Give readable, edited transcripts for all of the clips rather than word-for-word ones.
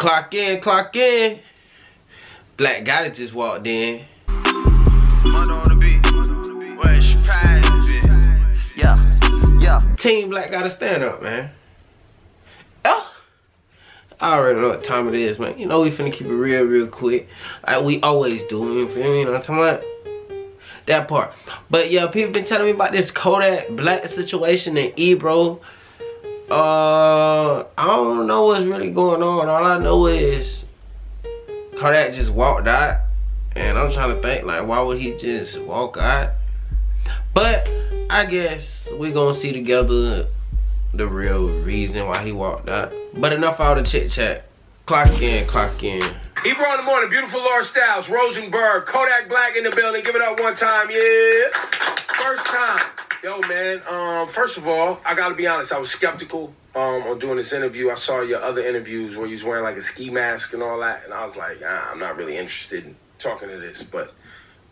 Clock in, clock in. Black got it just walked in. Yeah. Team Black gotta stand up, man. Oh, I already know what time it is, man. You know we finna keep it real quick. Like we always do, you feel me? You know what I'm talking about? That part. But yeah, people been telling me about this Kodak Black situation in Ebro. I don't know what's really going on. All I know is Kodak just walked out. And I'm trying to think, like, why would he just walk out? But I guess we gonna see together the real reason why he walked out. But enough of all the chit chat. Clock in, clock in. Ebro in the morning, beautiful Laura Styles, Rosenberg, Kodak Black in the building. Give it up one time, yeah. First time. Yo, man, first of all, I gotta be honest, I was skeptical on doing this interview. I saw your other interviews where you was wearing like a ski mask and all that, and I was like, I'm not really interested in talking to this. But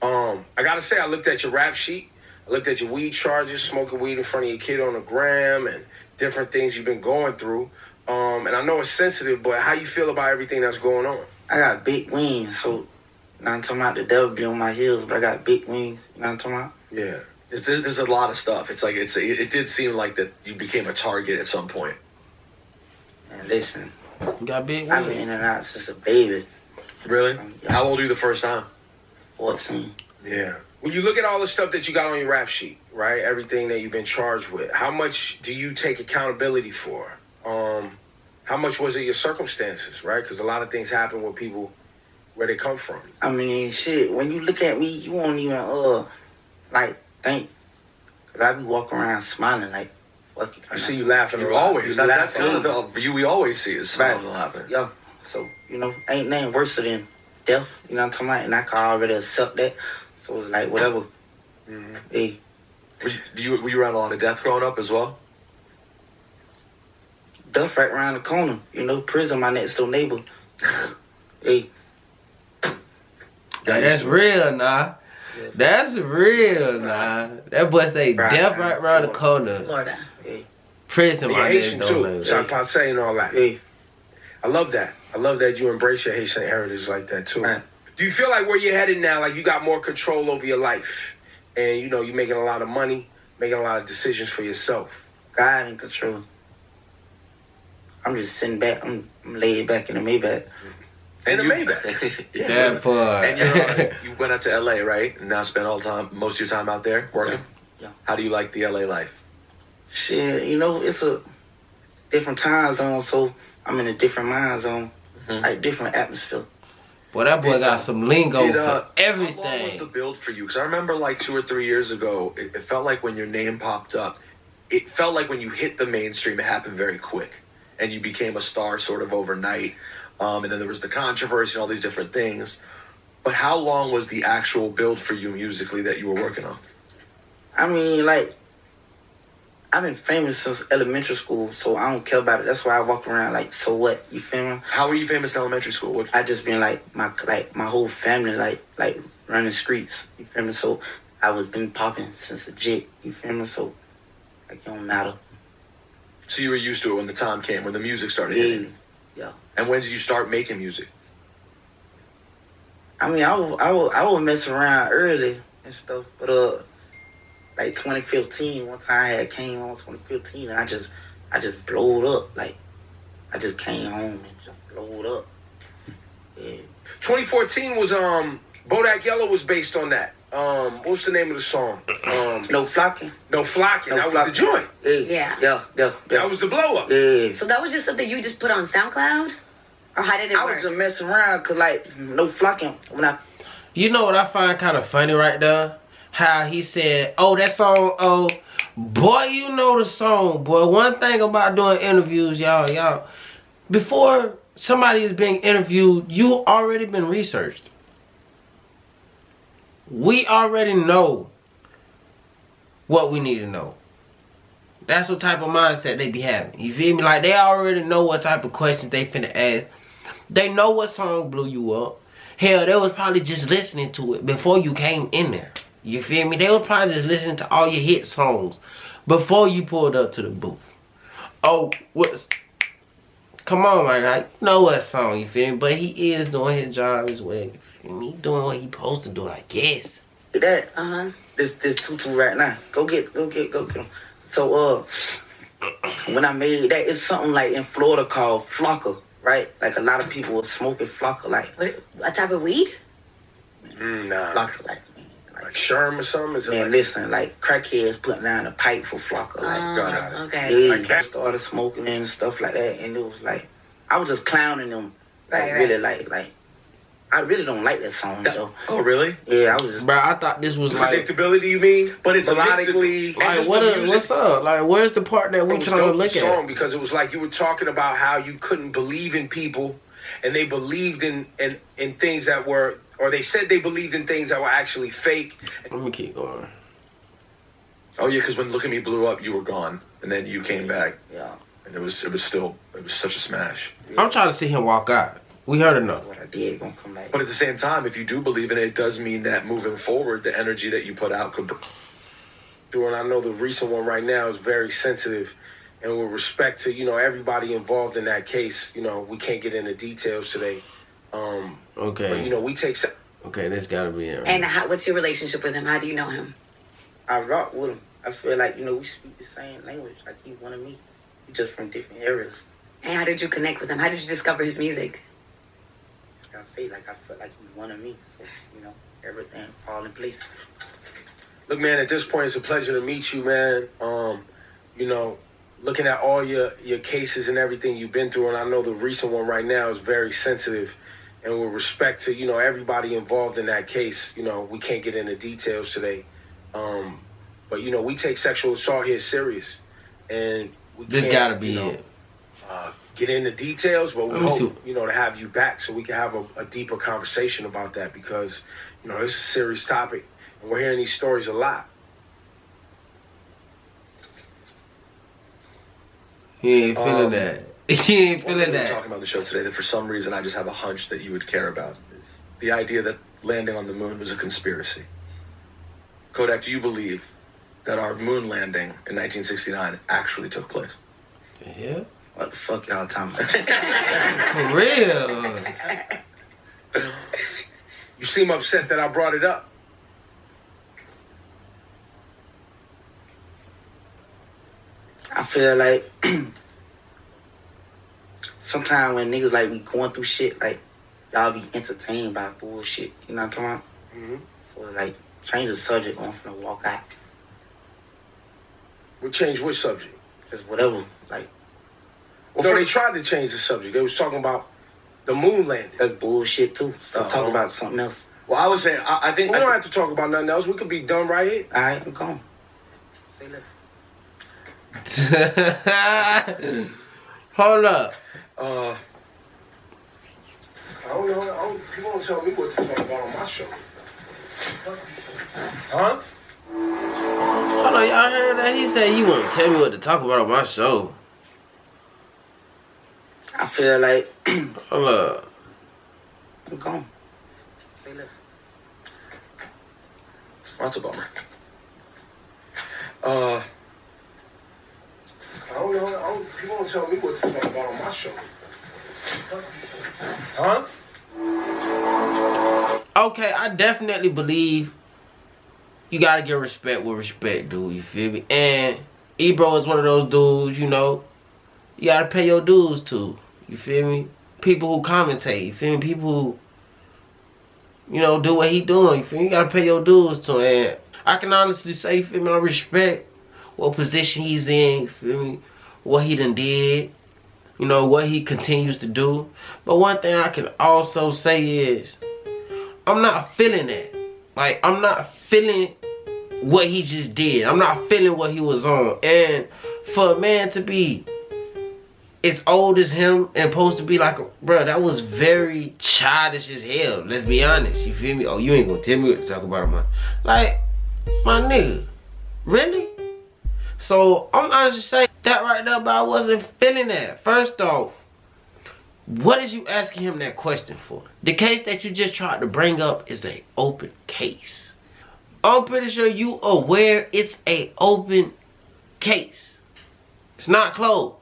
I gotta say, I looked at your rap sheet, I looked at your weed charges, smoking weed in front of your kid on the gram, and different things you've been going through. And I know it's sensitive, but how you feel about everything that's going on? I got big wings, so you know what I'm talking about? The devil be on my heels, but I got big wings, you know what I'm talking about? Yeah. There's a lot of stuff. It's like it did seem like that you became a target at some point. And listen, You got big wings. I've been in and out since a baby. Really? Yeah. How old were you the first time? 14. Yeah. When you look at all the stuff that you got on your rap sheet, right? Everything that you've been charged with, how much do you take accountability for? How much was it your circumstances, right? Because a lot of things happen with people where they come from. I mean, shit, when you look at me, you won't even, like, think. Because I be walking around smiling like, fuck you. I see you laughing. You a lot. always. You That's laughing. for you. We always see is smiling laughing. Yeah. So, you know, ain't nothing worse than death. You know what I'm talking about? And I can already accept that. So it's like, whatever. Mm-hmm. Hey. Were you around a lot of death growing up as well? Death right around the corner. You know, prison, my next door neighbor. Hey. Yeah, that's real, nah. That's real, nah. That boy say death right around the corner. Florida. Hey. Prison, You're my Haitian nigga, too. don't Jean Passe and all that. Hey. I love that. I love that you embrace your Haitian heritage like that too. Right. Do you feel like where you're headed now, like you got more control over your life? And, you know, you're making a lot of money, making a lot of decisions for yourself. God in control. I'm just sitting back. I'm laid back in the Maybach. In the Maybach. Yeah. That part. And you went out to LA, right? And now spend most of your time out there working? Yeah. How do you like the LA life? Shit, you know, it's a different time zone, so I'm in a different mind zone. Mm-hmm. Like, different atmosphere. Boy, that boy got some lingo for How long was everything. the build for you? Because I remember like 2 or 3 years ago, it felt like when your name popped up, it felt like when you hit the mainstream, it happened very quick. And you became a star sort of overnight. And then there was the controversy and all these different things. But how long was the actual build for you musically that you were working on? I mean, like, I've been famous since elementary school, so I don't care about it. That's why I walk around like, so what? You feel me? How were you famous in elementary school? I just been like my whole family like running streets. You feel me? So I was been popping since a jit. You feel me? So like, it don't matter. So you were used to it when the time came, when the music started hitting? Yeah. And when did you start making music? I mean, I would mess around early and stuff, but like 2015, one time I had came on 2015, and I just blowed up. Like, I just came home and just blowed up. Yeah. 2014 was Bodak Yellow was based on that. What's the name of the song? No Flocking. No Flocking. No That was Flocking. the joint. Yeah. That was the blow up. Yeah. So that was just something you just put on SoundCloud? Or how did it I work? was just messing around, cause like No Flocking, when I You know what I find kind of funny right there? How he said, oh, that song, oh, boy, you know the song, boy. One thing about doing interviews, y'all, before somebody is being interviewed, you already been researched. We already know what we need to know. That's what type of mindset they be having. You feel me? Like, they already know what type of questions they finna ask. They know what song blew you up. Hell, they was probably just listening to it before you came in there. You feel me? They was probably just listening to all your hit songs before you pulled up to the booth. Oh, Come on, man. I know what song, you feel me? But he is doing his job as well. You feel me? He doing what he supposed to do, I guess. That this tutu right now. Go get him. So when I made that, it's something like in Florida called flocker, right? Like a lot of people were smoking flocker, like What, a type of weed? Nah. flocker, like Sherm or something? Is it man, like, listen, like crackheads putting down a pipe for flocker, like Okay. yeah, Like that? started smoking and stuff like that, and it was like I was just clowning them, like Right, really, like I really don't like that song though. Oh, really? Yeah, I was just Bro, I thought this was like predictability, you mean? But it's a mix of- melodically. and like just what the music. what's up? Like where's the part that we It was trying to dope, look the song, at? because it was like you were talking about how you couldn't believe in people, and they believed in things that were, or they said they believed in things that were actually fake. Let me keep going. Oh yeah, because when Look at Me blew up, you were gone, and then you came back, yeah. and it was such a smash. I'm trying to see him walk out. We heard enough. What I did gonna come back. But at the same time, if you do believe in it, it does mean that moving forward, the energy that you put out could. And I know the recent one right now is very sensitive, and with respect to everybody involved in that case, we can't get into details today. Okay. But we take. Okay, this gotta be it. Right? And what's your relationship with him? How do you know him? I rock with him. I feel like we speak the same language. Like he one of me. We just from different areas. And how did you connect with him? How did you discover his music? Like I say, like I feel like he's one of me. So everything fall in place. Look, man, at this point, it's a pleasure to meet you, man. Looking at all your cases and everything you've been through, and I know the recent one right now is very sensitive. And with respect to, everybody involved in that case, we can't get into details today. But, we take sexual assault here serious. And we This can't, gotta be it. Get into details, but we Let me hope, see. to have you back so we can have a deeper conversation about that, because, this is a serious topic. And we're hearing these stories a lot. He ain't feeling that. He ain't One feeling thing we're that. talking about on the show today that for some reason I just have a hunch that you would care about. The idea that landing on the moon was a conspiracy. Kodak, do you believe that our moon landing in 1969 actually took place? The hell? What the fuck y'all talking about? For real? You seem upset that I brought it up. I feel like sometimes when niggas like we going through shit, like y'all be entertained by bullshit. You know what I'm talking about? Mm-hmm. So it's like change the subject. I'm finna walk out. We'll change which subject? Just whatever. Like No, they tried to change the subject. They was talking about the moon landing. that's bullshit too. So talk about something else. Well, I was saying, I think... We don't have to talk about nothing else. We could be done right here. All right, I'm gone. Say less. Hold up. I don't know. You won't tell me what to talk about on my show. Huh? Hold on, y'all heard that? He said you want to tell me what to talk about on my show. I feel like Hold up. I'm gone. Say less. That's a bummer. I don't know. You won't tell me what to talk about on my show. Huh? Okay, I definitely believe you gotta give respect with respect, dude. You feel me? And Ebro is one of those dudes, you gotta pay your dues to. You feel me? People who commentate, you feel me? People who, do what he doing. You feel me? You gotta pay your dues to him. And I can honestly say, you feel me? I respect what position he's in, you feel me? What he done did, what he continues to do. But one thing I can also say is, I'm not feeling that. Like, I'm not feeling what he just did. I'm not feeling what he was on. And for a man to be as old as him and supposed to be like, bro, that was very childish as hell. Let's be honest. You feel me? Oh, you ain't gonna tell me what to talk about, man. Like, my nigga, really? So I'm honestly saying that right there, but I wasn't feeling that. First off, what is you asking him that question for? The case that you just tried to bring up is an open case. I'm pretty sure you aware it's an open case. It's not closed.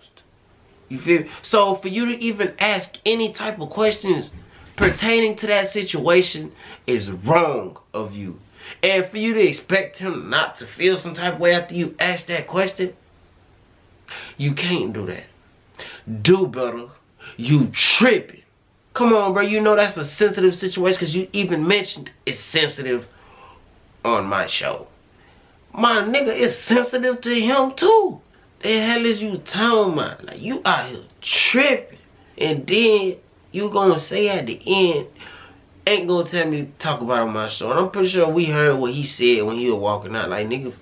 You feel me? So for you to even ask any type of questions pertaining to that situation is wrong of you. And for you to expect him not to feel some type of way after you ask that question, you can't do that. Do better. You tripping. Come on, bro. You know that's a sensitive situation because you even mentioned it's sensitive on my show. My nigga, it's sensitive to him too. The hell is you talking about? Like, you out here tripping. And then you gonna say at the end, ain't gonna tell me to talk about it on my show. And I'm pretty sure we heard what he said when he was walking out. Like, nigga,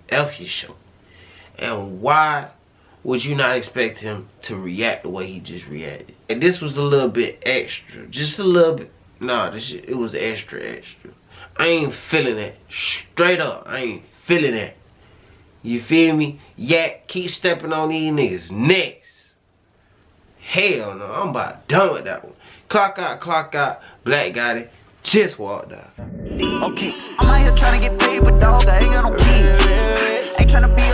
F your show. And why would you not expect him to react the way he just reacted? And this was a little bit extra. Just a little bit. Nah, it was extra. I ain't feeling that. Straight up, I ain't feeling that. You feel me? Yak, keep stepping on these niggas next. Hell no, I'm about done with that one. Clock out, Black got it. Just walked out. Okay, I'm out here trying to get paid, but dog, I ain't got no keys. Ain't trying to be